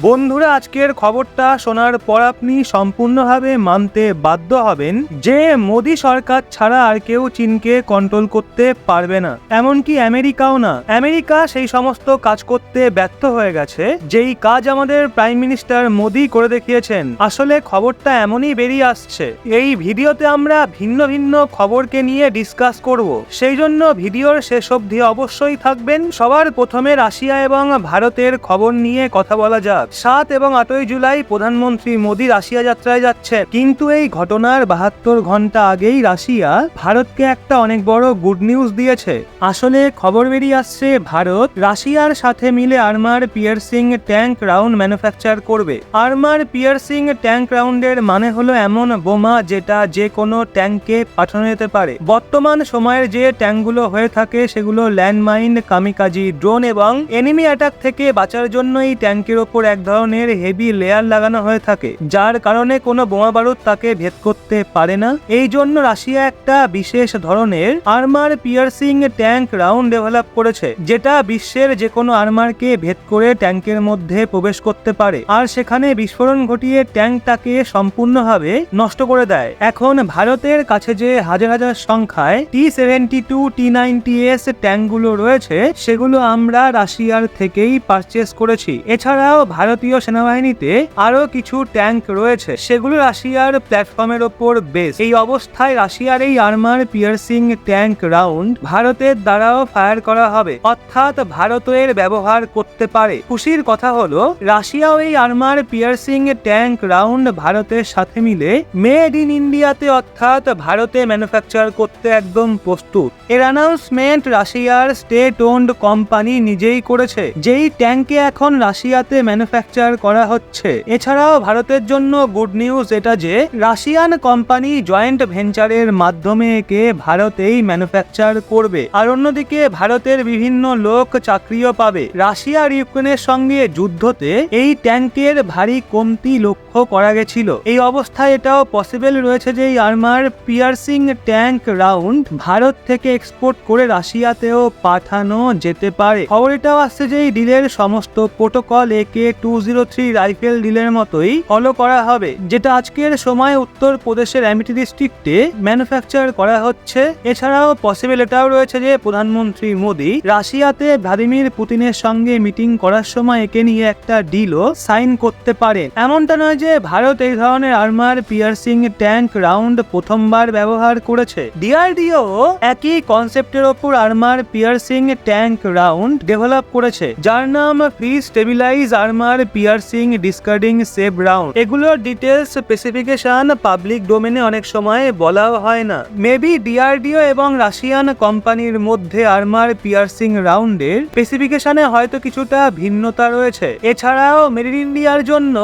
বন্ধুরা, আজকের খবরটা শোনার পর আপনি সম্পূর্ণভাবে মানতে বাধ্য হবেন যে মোদী সরকার ছাড়া আর কেউ চীনকে কন্ট্রোল করতে পারবে না, এমনকি আমেরিকাও না। আমেরিকা সেই সমস্ত কাজ করতে ব্যর্থ হয়ে গেছে যেই কাজ আমাদের প্রাইম মিনিস্টার মোদী করে দেখিয়েছেন। আসলে খবরটা এমনই বেরিয়ে আসছে। এই ভিডিওতে আমরা ভিন্ন ভিন্ন খবরকে নিয়ে ডিসকাস করব, সেই জন্য ভিডিওর শেষ অবধি অবশ্যই থাকবেন। সবার প্রথমে রাশিয়া এবং ভারতের খবর নিয়ে কথা বলা যাক। 7 এবং 8ই জুলাই প্রধানমন্ত্রী মোদী রাশিয়া যাত্রায় যাচ্ছেন, কিন্তু এই ঘটনার 72 ঘন্টা আগেই রাশিয়া ভারতকে একটা অনেক বড় গুড নিউজ দিয়েছে। আসলে খবর বেরিয়ে আসছে ভারত রাশিয়ার সাথে মিলে armour piercing tank round manufacture করবে। আর্মার পিয়ার্সিং ট্যাঙ্ক রাউন্ডের মানে হলো এমন বোমা যেটা যে কোনো ট্যাঙ্কে পাঠানো যেতে পারে। বর্তমান সময়ের যে ট্যাঙ্কগুলো হয়ে থাকে সেগুলো ল্যান্ডমাইন, কামিকাজি ড্রোন এবং এনিমি অ্যাটাক থেকে বাঁচার জন্য এই ট্যাঙ্কের ওপর এক ধরনের হেভি লেয়ার লাগানো হয়ে থাকে, যার কারণে কোনো বোমা বারুদ তাকে ভেদ করতে পারে না। এই জন্য রাশিয়া একটা বিশেষ ধরনের armour piercing tank round develop করেছে, যেটা বিশ্বের যে কোনো আর্মারকে ভেদ করে ট্যাঙ্কের মধ্যে প্রবেশ করতে পারে আর সেখানে বিস্ফোরণ ঘটিয়ে ট্যাঙ্কটাকে সম্পূর্ণভাবে নষ্ট করে দেয়। এখন ভারতের কাছে যে হাজার হাজার সংখ্যায় T-72, T-90S ট্যাঙ্কগুলো রয়েছে সেগুলো আমরা রাশিয়ার থেকেই পারচেস করেছি। এছাড়াও ভারতীয় সেনাবাহিনীতে আরো কিছু ট্যাঙ্ক রয়েছে, সেগুলো রাশিয়ার প্ল্যাটফর্মের ওপর বেস। এই অবস্থায় রাশিয়ার এই আর্মার পিয়ার্সিং ট্যাঙ্ক রাউন্ড ভারতের দ্বারাও ফায়ার করা হবে, অর্থাৎ ভারতের ব্যবহার করতে পারে। খুশির কথা হলো রাশিয়াও এই আর্মার পিয়ার্সিং ট্যাঙ্ক রাউন্ড ভারতের সাথে মিলে মেড ইন ইন্ডিয়াতে অর্থাৎ ভারতে ম্যানুফ্যাকচার করতে একদম প্রস্তুত। এর অ্যানাউন্সমেন্ট রাশিয়ার স্টেট ওন্ড কোম্পানি নিজেই করেছে, যেই ট্যাঙ্কে এখন রাশিয়াতে ম্যানুফ্যাকচার করা হচ্ছে। এছাড়াও ভারতের জন্য গুড নিউজ এটা যে রাশিয়ান কোম্পানি জয়েন্ট ভেঞ্চারের মাধ্যমে একে ভারতেই ম্যানুফ্যাকচার করবে, আর অন্যদিকে ভারতের বিভিন্ন লোক চাকরিও পাবে। রাশিয়া আর ইউক্রেনের সঙ্গে যুদ্ধতে এই ট্যাঙ্কের ভারী কমতি লক্ষ্য করা গেছিল। এই অবস্থায় এটাও পসিবল রয়েছে যে এই armour piercing tank round Bharat থেকে এক্সপোর্ট করে রাশিয়াতেও পাঠানো যেতে পারে। খবর এটাও আসছে যে এই ডিলের সমস্ত প্রোটোকল AK-203 রাইফেল ডিলের মতোই ফলো করা হবে, যেটা আজকের সময় উত্তর প্রদেশের অ্যামিটি ডিস্ট্রিক্টে ম্যানুফ্যাকচার করা হচ্ছে। এছাড়াও পসিবল এটাও রয়েছে যে প্রধানমন্ত্রী মোদী রাশিয়াতে ভ্লাদিমির পুতিনের সঙ্গে মিটিং করার সময় একে নিয়ে একটা ডিলও সাইন করতে পারেন। এমনটা নয় যে ভারত এই ধরনের আর্মার পিয়ার্সিং ট্যাঙ্ক রাউন্ড প্রথমবার ব্যবহার করেছে। DRDO একই কনসেপ্টের ওপর armour piercing tank round develop করেছে, যার নাম free stabilize armour piercing discarding সেভ রাউন্ড। এগুলোর ডিটেলস স্পেসিফিকেশন পাবলিক ডোমেনে অনেক সময় বলাও হয় না। মেবি DRDO এবং রাশিয়ান কোম্পানির মধ্যে আর্মার পিয়ার্সিং রাউন্ডের স্পেসিফিকেশনে হয়তো কিছুটা ভিন্নতা রয়েছে। এছাড়াও মেড ইন ইন্ডিয়ার জন্য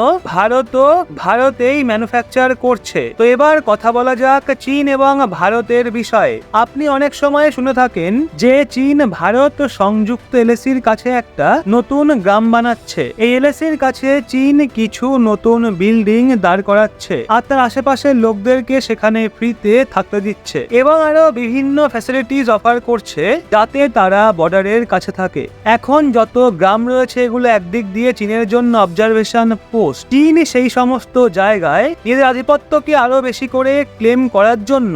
ভারতেই ম্যানুফ্যাকচার করছে। তো এবার কথা বলা যাক চীন এবং ভারতের বিষয়ে। আপনি অনেক সময় শুনে থাকেন যে চীন ভারত সংযুক্ত LACর কাছে একটা নতুন গ্রাম বানাচ্ছে। এই LACর কাছে চীন কিছু নতুন বিল্ডিং দাঁড় করাচ্ছে আর তার আশেপাশের লোকদেরকে সেখানে ফ্রিতে থাকতে দিচ্ছে এবং আরো বিভিন্ন ফ্যাসিলিটিস অফার করছে যাতে তারা বর্ডারের কাছে থাকে। এখন যত গ্রাম রয়েছে এগুলো একদিক দিয়ে চীনের জন্য অবজারভেশন পোস্ট। চীন সেই সমস্ত জায়গায় নিজের আধিপত্যকে আরো বেশি করে ক্লেম করার জন্য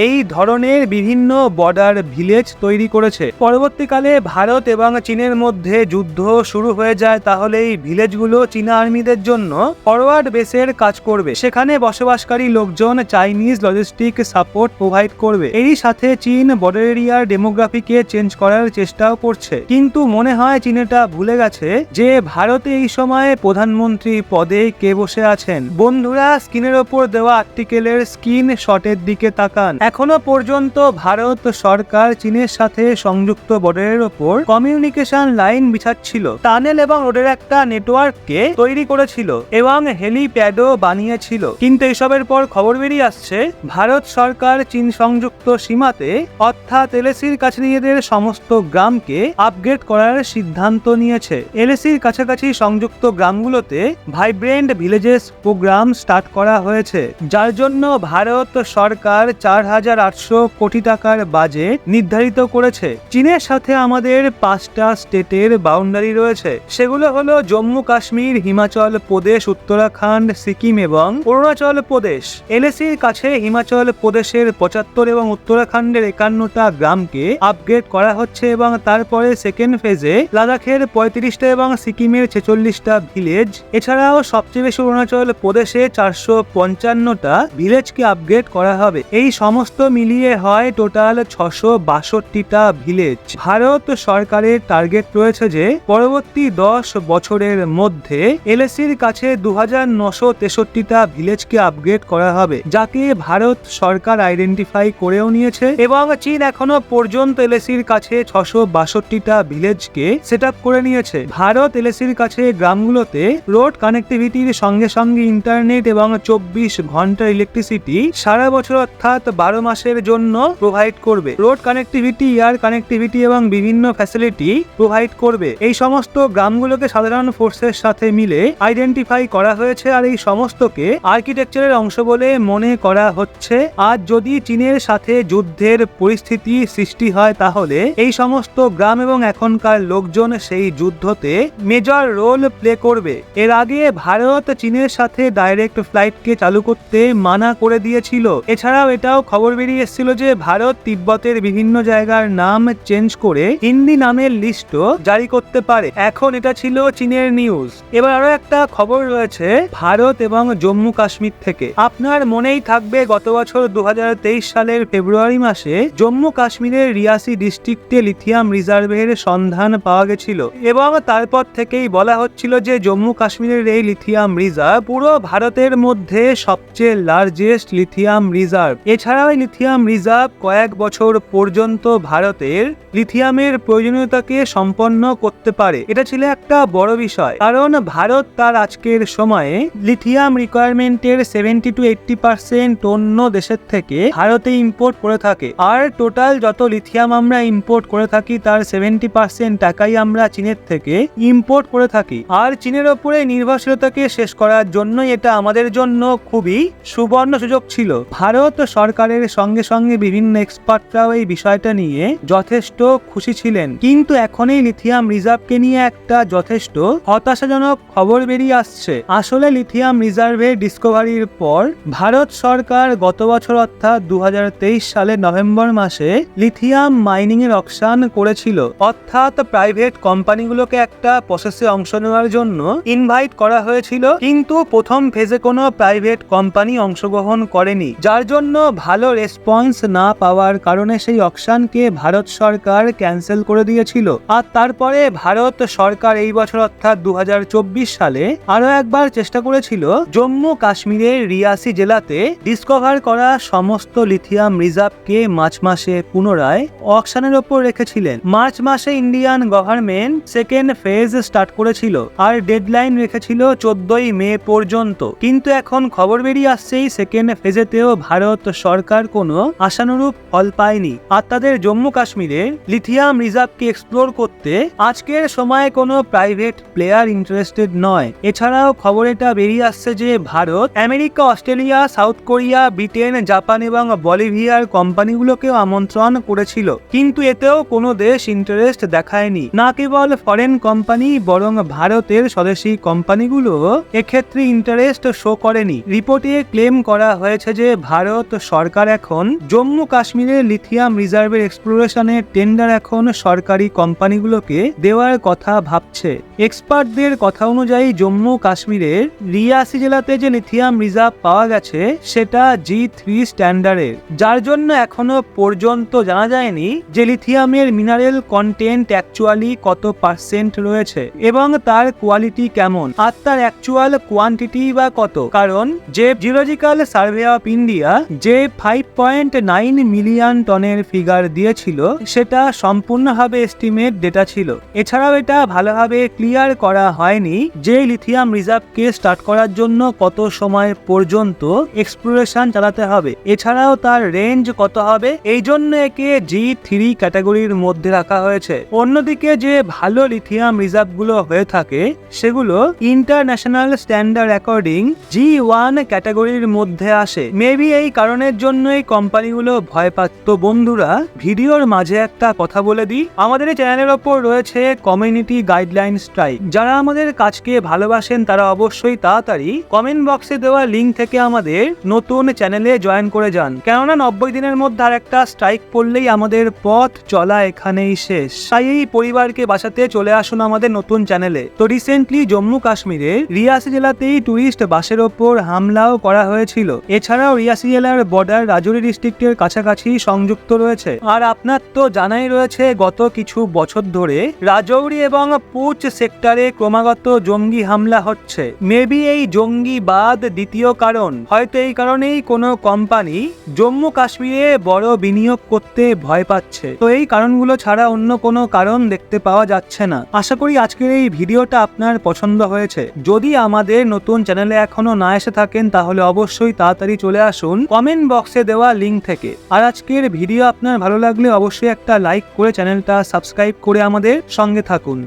এই ধরনের বিভিন্ন বর্ডার ভিলেজ তৈরি করেছে। পরবর্তীকালে ভারত এবং চীনের মধ্যে যুদ্ধ শুরু হয়ে যায়, তাহলে এই ভিলেজগুলো চীনা আর্মিদের জন্য ফরওয়ার্ড বেসের কাজ করবে। সেখানে বসবাসকারী লোকজন চাইনিজ লজিস্টিক সাপোর্ট প্রোভাইড করবে। এরই সাথে চীন বর্ডার এরিয়ার ডেমোগ্রাফিকে চেঞ্জ করার চেষ্টাও করছে, কিন্তু মনে হয় চীন এটা ভুলে গেছে যে ভারতে এই সময়ে প্রধানমন্ত্রী পদে কে বসে আছেন। বন্ধুরা, স্ক্রিনের ওপর দেওয়া আর্টিকেলের স্ক্রিন শটের দিকে তাকান। এখনো পর্যন্ত ভারত সরকার চীনের সাথে সংযুক্ত বর্ডারের ওপর কমিউনিকেশন লাইন বিছাচ্ছিল, টানেল এবং রোডের একটা নেটওয়ার্ককে তৈরি করেছিল এবং হেলিপ্যাডও বানিয়েছিল। কিন্তু এসবের পর খবর বেরিয়ে আসছে ভারত সরকার চীন সংযুক্ত সীমাতে অর্থাৎ LACর কাছে নিজেদের সমস্ত গ্রামকে আপগ্রেড করার সিদ্ধান্ত নিয়েছে। LACর কাছাকাছি সংযুক্ত গ্রামগুলোতে ভাইব্রেন্ট ভিলেজেস প্রোগ্রাম স্টার্ট করা হয়েছে, যার জন্য ভারত সরকার 4,800 কোটি টাকার বাজেট নির্ধারিত করেছে। চীনের সাথে আমাদের 5টা স্টেটের বাউন্ডারি রয়েছে, সেগুলো হলো জম্মু কাশ্মীর, হিমাচল প্রদেশ, উত্তরাখণ্ড, সিকিম এবং অরুণাচল প্রদেশ। এলএসির কাছে হিমাচল প্রদেশের 75 এবং উত্তরাখণ্ডের 51টা গ্রামকে আপগ্রেড করা হচ্ছে এবং তারপরে সেকেন্ড ফেজে লাদাখের 35টা এবং সিকিমের 46টা ভিলেজ, এছাড়াও সবচেয়ে বেশি অরুণাচল প্রদেশে 455টা ভিলেজকে আপগ্রেড করা হবে। এই সমস্ত মিলিয়ে হয় টোটাল 662টা ভিলেজ। ভারত সরকারের টার্গেট রয়েছে যে পরবর্তী 10 বছরের মধ্যে এলএসির কাছে 2963টা ভিলেজকে আপগ্রেড করা হবে, যাকে ভারত সরকার আইডেন্টিফাই করেও নিয়েছে এবং চীন এখনো পর্যন্ত এলএসির কাছে 662টা ভিলেজকে সেট আপ করে নিয়েছে। ভারত এলএসির কাছে গ্রামগুলোতে রোড কানেক্টিভিটির সঙ্গে সঙ্গে ইন্টারনেট এবং 24 ঘন্টার ইলেকট্রিসিটি সারা বছর অর্থাৎ 12 মাসের জন্য প্রোভাইড করবে। রোড কানেক্টিভিটি, এয়ার কানেক্টিভিটি এবং বিভিন্ন ফ্যাসিলিটি প্রোভাইড করবে। এই সমস্ত গ্রামগুলোকে সাধারণ ফোর্সের সাথে মিলে আইডেন্টিফাই করা হয়েছে আর এই সমস্তকে আর্কিটেকচারের অংশ বলে মনে করা হচ্ছে। আজ যদি চীনের সাথে যুদ্ধের পরিস্থিতি সৃষ্টি হয় তাহলে এই সমস্ত গ্রাম এবং এখনকার লোকজন সেই যুদ্ধতে মেজর রোল প্লে করবে। এর আগে ভারত চীনের সাথে ডাইরেক্ট ফ্লাইটকে চালু করতে মানা করে দিয়েছিল। এছাড়াও এটাও খবর বেরিয়ে এসেছিল যে ভারত তিব্বতের বিভিন্ন জায়গার নাম চেঞ্জ করে হিন্দি নামের লিস্টও জারি করতে পারে। এখন এটা ছিল চীনের নিউজ। এবার আরো একটা খবর রয়েছে ভারত এবং জম্মু কাশ্মীর থেকে। আপনার মনেই থাকবে গত বছর 2023 সালের ফেব্রুয়ারি মাসে জম্মু কাশ্মীরের রিয়াসি ডিস্ট্রিক্টে লিথিয়াম রিজার্ভের সন্ধান পাওয়া গেছিল এবং তারপর থেকেই বলা হচ্ছিল যে জম্মু কাশ্মীরের এই লিথিয়াম রিজার্ভ পুরো ভারতের মধ্যে সবচেয়ে লার্জেস্ট লিথিয়াম রিজার্ভ। এছাড়াও এই লিথিয়াম রিজার্ভ কয়েক বছর পর্যন্ত ভারতের লিথিয়ামের প্রয়োজনীয়তাকে সম্পন্ন করতে পারে। এটা ছিল একটা বড় বিষয়, কারণ ভারত তার আজকের সময়ে লিথিয়াম রিকোয়ারমেন্টের 70 to 80% অন্য দেশের থেকে ভারতে ইম্পোর্ট করে থাকে। আর টোটাল যত লিথিয়াম আমরা ইম্পোর্ট করে থাকি তার 70% টাকাই আমরা চীনের থেকে ইম্পোর্ট করে থাকি। আর চীনের ওপরে নির্ভরশীলতাকে শেষ করার জন্য এটা আমাদের জন্য খুবই সুবর্ণ সুযোগ ছিল। ভারত সরকারের সঙ্গে সঙ্গে বিভিন্ন এক্সপার্টরাও এই বিষয়টা নিয়ে যথেষ্ট খুশি ছিলেন, কিন্তু এখন এই লিথিয়াম রিজার্ভকে নিয়ে একটা যথেষ্ট হতাশাজনক খবর বেরিয়ে আসছে। আসলে লিথিয়াম রিজার্ভের ডিসকভারির পর ভারত সরকার গত বছর অর্থাৎ 2023 সালের নভেম্বর মাসে লিথিয়াম মাইনিং এর অকশন করেছিল, অর্থাৎ প্রাইভেট কোম্পানিগুলোকে একটা প্রসেসে অংশ নেওয়ার জন্য ইনভাইট করা হয়েছিল, কিন্তু প্রথম ফেজে কোনো প্রাইভেট কোম্পানি অংশগ্রহণ করেনি, যার জন্য ভালো রেসপন্স না পাওয়ার কারণে সেই অকশনকে ভারত সরকার ক্যান্সেল করে দিয়েছিল। আর তারপরে ভারত সরকার এই বছর অর্থাৎ 2024 সালে আরো একবার চেষ্টা করেছিল জম্মু কাশ্মীরের রিয়াসি জেলাতে ডিসকভার করা সমস্ত লিথিয়াম রিজার্ভকে মার্চ মাসে পুনরায় অকশনের ওপর রেখেছিলেন। মার্চ মাসে Indian government second phase start করেছিল আর ডেডলাইন রেখেছিল 14ই মে পর্যন্ত, কিন্তু এখন খবর বেরিয়ে আসছে এই সেকেন্ড ফেজেতেও ভারত সরকার কোনো আশানুরূপ ফল পায়নি। আর তাদের জম্মু কাশ্মীরের লিথিয়াম রিজার্ভকে এক্সপ্লোর করতে আজকের সময় কোনো প্রাইভেট প্লেয়ার ইন্টারেস্টেড নয়। এছাড়াও খবর এটা বেরিয়ে আসছে যে Bharat America, Australia, south Korea, Britain, Japan এবং বলিভিয়ার কোম্পানিগুলোকেও আমন্ত্রণ করেছিল, কিন্তু এতেও কোনো দেশ ইন্টারেস্ট দেখায়নি। না কেবল ফরেন কোম্পানি বরং ভারতের স্বদেশী কোম্পানিগুলো এক্ষেত্রে ইন্টারেস্ট শো করেনি। রিপোর্টে ক্লেম করা হয়েছে যে ভারত সরকার এখন জম্মু কাশ্মীরের লিথিয়াম রিজার্ভের এক্সপ্লোরেশনের টেন্ডার এখন সরকারি কোম্পানিগুলোকে দেওয়ার কথা ভাবছে। এক্সপার্টদের কথা অনুযায়ী জম্মু কাশ্মীরের রিয়াসি জেলাতে যে লিথিয়াম রিজার্ভ পাওয়া গেছে সেটা G3 স্ট্যান্ডার্ডের, যার জন্য এখনো পর্যন্ত জানা যায়নি যে লিথিয়ামের মিনারেল কন্টেন্ট অ্যাকচুয়ালি কত পার্সেন্ট রয়েছে এবং তার কোয়ালিটি কেমন আর তার অ্যাকচুয়াল কোয়ান্টিটি বা কত। কারণ যে জিওলজিক্যাল সার্ভে অফ ইন্ডিয়া যে 5.9 মিলিয়ন টনের ফিগার দিয়েছিল সেটা সম্পূর্ণভাবে এস্টিমেট ডেটা ছিল। এছাড়াও এটা ভালোভাবে ক্লিয়ার করা হয়নি যে লিথিয়াম রিজার্ভকে স্টার্ট করার জন্য কত সময় পর্যন্ত এক্সপ্লোরেশন চালাতে হবে, এছাড়াও তার রেঞ্জ কত হবে। এই জন্য একে G3 ক্যাটাগরির মধ্যে রাখা হয়েছে। অন্যদিকে যে ভালো লিথিয়াম রিজার্ভ গুলো হয়ে থাকে সেগুলো ইন্টারন্যাশনাল স্ট্যান্ডার্ড অ্যাকর্ডিং G1 ক্যাটাগরির মধ্যে আসে। মেবি এই কারণের জন্যই কোম্পানিগুলো ভয় পাচ্ছে। তো বন্ধুরা, ভিডিওর মাঝে একটা কথা বলে দিই, আমাদের এই চ্যানেলের ওপর রয়েছে কমিউনিটি গাইডলাইন স্ট্রাইক, যার যারা আমাদের কাজকে ভালোবাসেন তারা অবশ্যই তাড়াতাড়ি কমেন্ট বক্সে দেওয়া লিঙ্ক থেকে আমাদের নতুন চ্যানেলে জয়েন করে যান, কেননা 90 দিনের মধ্যে আর একটা স্ট্রাইক পড়লেই আমাদের পথ চলা এখানেই শেষ। তাই এই পরিবারকে বাঁচাতে চলে আসুন আমাদের নতুন চ্যানেলে। তো রিসেন্টলি জম্মু কাশ্মীরের রিয়াসি জেলাতেই টুরিস্ট বাসের ওপর হামলাও করা হয়েছিল। এছাড়াও রিয়াসি জেলার বর্ডার রাজৌরি ডিস্ট্রিক্টের কাছাকাছি সংযুক্ত রয়েছে। আর আপনার তো জানাই রয়েছে গত কিছু বছর ধরে রাজৌরি এবং পুঞ্চ সেক্টরে ক্রমাগত জঙ্গি হামলা হচ্ছে। মেবি এই জঙ্গিবাদ দ্বিতীয় কারণ। হয়তো এই কারণেই কোনো কোম্পানি জম্মু কাশ্মীরে বড় বিনিয়োগ করতে ভয় পাচ্ছে। তো এই কারণগুলো ছাড়া অন্য কোনো কারণ দেখতে পাওয়া যাচ্ছে না। আশা করি আজকের এই ভিডিওটা আপনার পছন্দ হয়েছে। যদি আমাদের নতুন চ্যানেলে এখনো না এসে থাকেন তাহলে অবশ্যই তাড়াতাড়ি চলে আসুন কমেন্ট বক্সে দেওয়া লিঙ্ক থেকে। আর আজকের ভিডিও আপনার ভালো লাগলে অবশ্যই একটা লাইক করে চ্যানেলটা সাবস্ক্রাইব করে আমাদের সঙ্গে থাকুন।